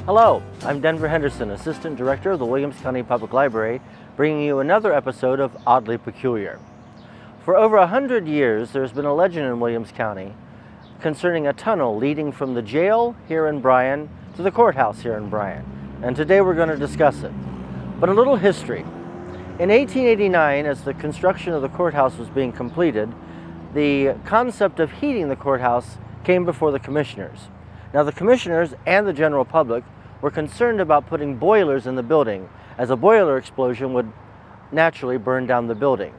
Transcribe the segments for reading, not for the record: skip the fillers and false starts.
Hello, I'm Denver Henderson, Assistant Director of the Williams County Public Library, bringing you another episode of Oddly Peculiar. For over 100 years, there's been a legend in Williams County concerning a tunnel leading from the jail here in Bryan to the courthouse here in Bryan. And today we're going to discuss it. But a little history. In 1889, as the construction of the courthouse was being completed, the concept of heating the courthouse came before the commissioners. Now the commissioners and the general public were concerned about putting boilers in the building, as a boiler explosion would naturally burn down the building.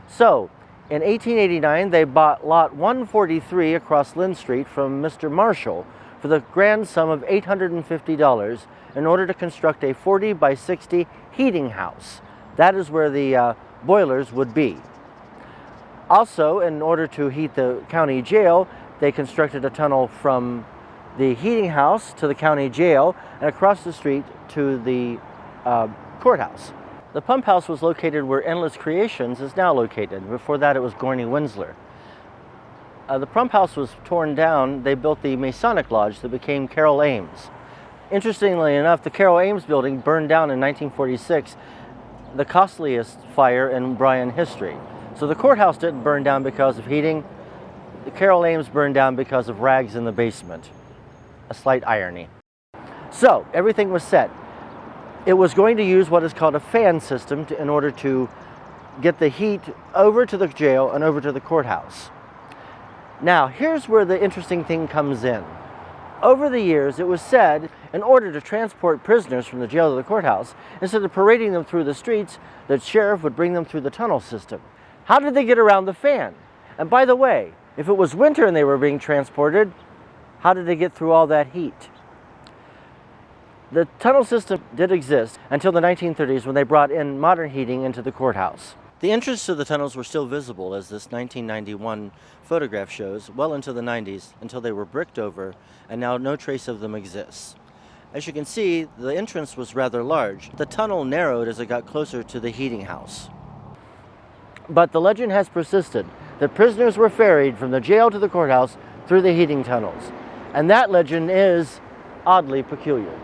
So, in 1889, they bought lot 143 across Lynn Street from Mr. Marshall for the grand sum of $850 in order to construct a 40 by 60 heating house. That is where the boilers would be. Also, in order to heat the county jail, they constructed a tunnel from the heating house to the county jail and across the street to the courthouse. The pump house was located where Endless Creations is now located. Before that it was Gorney Winsler. The pump house was torn down. They built the Masonic Lodge that became Carol Ames. Interestingly enough, the Carol Ames building burned down in 1946, the costliest fire in Bryan history. So the courthouse didn't burn down because of heating. The Carol Ames burned down because of rags in the basement. A slight irony. So, everything was set. It was going to use what is called a fan system in order to get the heat over to the jail and over to the courthouse. Now, here's where the interesting thing comes in. Over the years, it was said, in order to transport prisoners from the jail to the courthouse, instead of parading them through the streets, the sheriff would bring them through the tunnel system. How did they get around the fan? And by the way, if it was winter and they were being transported, how did they get through all that heat? The tunnel system did exist until the 1930s when they brought in modern heating into the courthouse. The entrance to the tunnels were still visible, as this 1991 photograph shows, well into the 90s, until they were bricked over, and now no trace of them exists. As you can see, the entrance was rather large. The tunnel narrowed as it got closer to the heating house. But the legend has persisted that prisoners were ferried from the jail to the courthouse through the heating tunnels. And that legend is oddly peculiar.